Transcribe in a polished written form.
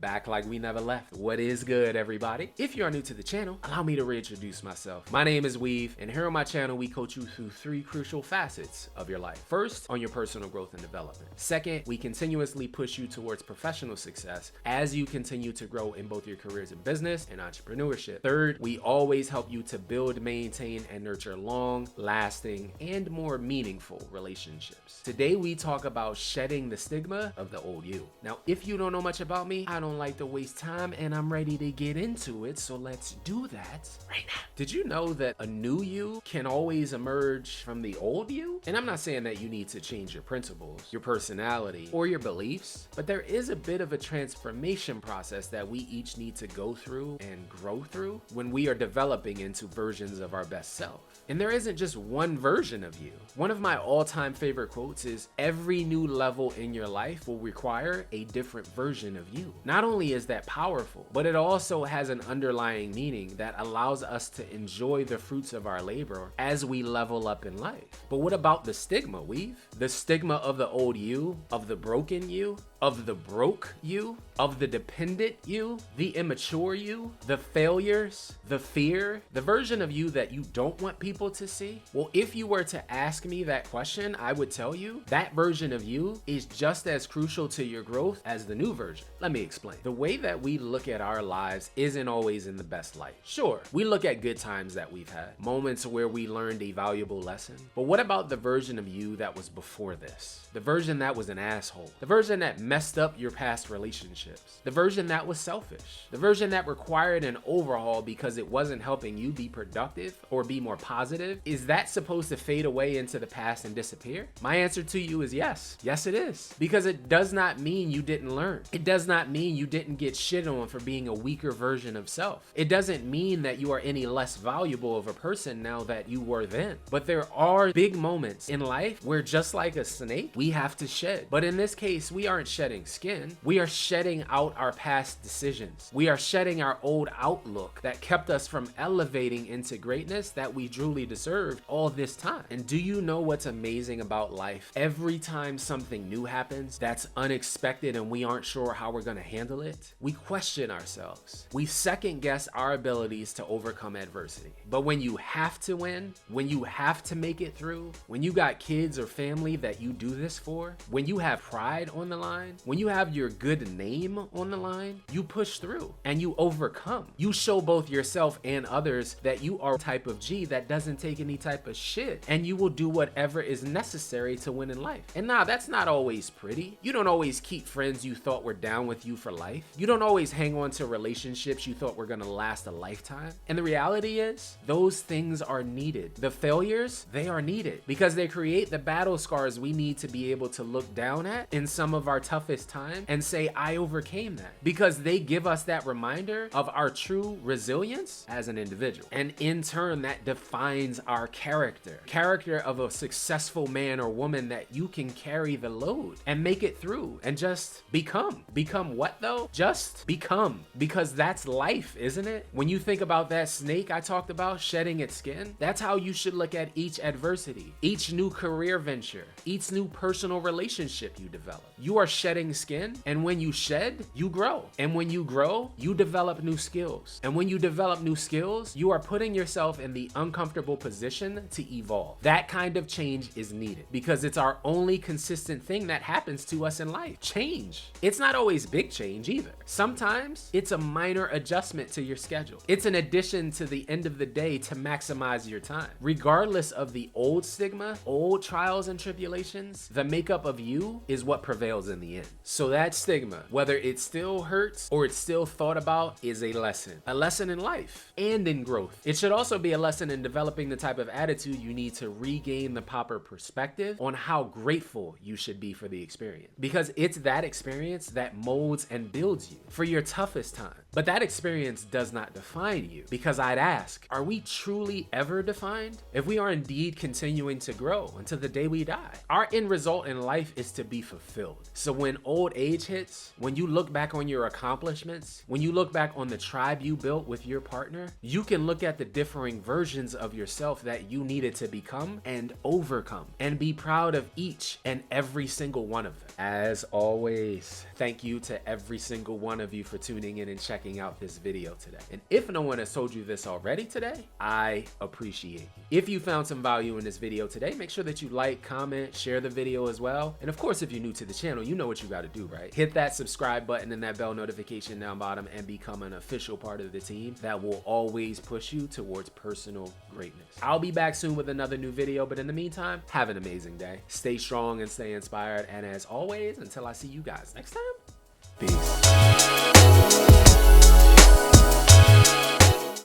Back like we never left. What is good, everybody? If you are new to the channel, allow me to reintroduce myself. My name is Weav, and here on my channel, we coach you through 3 crucial facets of your life. First, on your personal growth and development. Second, we continuously push you towards professional success as you continue to grow in both your careers in business and entrepreneurship. Third, we always help you to build, maintain, and nurture long, lasting, and more meaningful relationships. Today, we talk about shedding the stigma of the old you. Now, if you don't know much about me, I don't like to waste time and I'm ready to get into it, so let's do that right now. Did you know that a new you can always emerge from the old you? And I'm not saying that you need to change your principles, your personality, or your beliefs, but there is a bit of a transformation process that we each need to go through and grow through when we are developing into versions of our best self. And there isn't just one version of you. One of my all-time favorite quotes is, every new level in your life will require a different version of you. Not only is that powerful, but it also has an underlying meaning that allows us to enjoy the fruits of our labor as we level up in life. But what about the stigma, Weav? The stigma of the old you, of the broken you, of the broke you, of the dependent you, the immature you, the failures, the fear, the version of you that you don't want people to see? Well, if you were to ask me that question, I would tell you that version of you is just as crucial to your growth as the new version. Let me explain. The way that we look at our lives isn't always in the best light. Sure, we look at good times that we've had, moments where we learned a valuable lesson. But what about the version of you that was before this? The version that was an asshole, the version that messed up your past relationships, the version that was selfish, the version that required an overhaul because it wasn't helping you be productive or be more positive. Is that supposed to fade away into the past and disappear? My answer to you is yes. Yes, it is. Because it does not mean you didn't learn. It does not mean you didn't get shit on for being a weaker version of self. It doesn't mean that you are any less valuable of a person now that you were then. But there are big moments in life where, just like a snake, we have to shed. But in this case, we aren't shedding skin. We are shedding out our past decisions. We are shedding our old outlook that kept us from elevating into greatness that we truly deserved all this time. And do you know what's amazing about life? Every time something new happens that's unexpected and we aren't sure how we're gonna handle it, we question ourselves. We second guess our abilities to overcome adversity. But when you have to win, when you have to make it through, when you got kids or family that you do this for, when you have pride on the line, when you have your good name on the line, you push through and you overcome. You show both yourself and others that you are a type of G that doesn't take any type of shit, and you will do whatever is necessary to win in life. And nah, that's not always pretty. You don't always keep friends you thought were down with you for life. You don't always hang on to relationships you thought were gonna last a lifetime. And the reality is, those things are needed. The failures, they are needed because they create the battle scars we need to be able to look down at in some of our toughest times and say, I overcame that, because they give us that reminder of our true resilience as an individual. And in turn, that defines our character of a successful man or woman that you can carry the load and make it through and just become. Become what though? Just become, because that's life, isn't it? When you think about that snake I talked about shedding its skin, that's how you should look at each adversity, each new career venture, each new personal relationship you develop. You are shedding skin, and when you shed, you grow. And when you grow, you develop new skills. And when you develop new skills, you are putting yourself in the uncomfortable position to evolve. That kind of change is needed because it's our only consistent thing that happens to us in life. Change. It's not always big change either. Sometimes it's a minor adjustment to your schedule. It's an addition to the end of the day to maximize your time. Regardless of the old stigma, old trials and tribulations, the makeup of you is what prevails in the end. So that stigma, whether it still hurts or it's still thought about, is a lesson in life and in growth. It should also be a lesson in developing the type of attitude you need to regain the proper perspective on how grateful you should be for the experience, because it's that experience that molds and builds you for your toughest time. But that experience does not define you, because I'd ask, are we truly ever defined? If we are indeed continuing to grow until the day we die, our end result in life is to be fulfilled. So when old age hits, when you look back on your accomplishments, when you look back on the tribe you built with your partner, you can look at the differing versions of yourself that you needed to become and overcome, and be proud of each and every single one of them. As always, thank you to every single one of you for tuning in and checking out this video today. And if no one has told you this already today, I appreciate you. If you found some value in this video today, make sure that you like, comment, share the video as well. And of course, if you're new to the channel, you know what you got to do, right? Hit that subscribe button and that bell notification down bottom and become an official part of the team that will always push you towards personal greatness. I'll be back soon with another new video, but in the meantime, have an amazing day. Stay strong and stay inspired. And as always, until I see you guys next time, peace.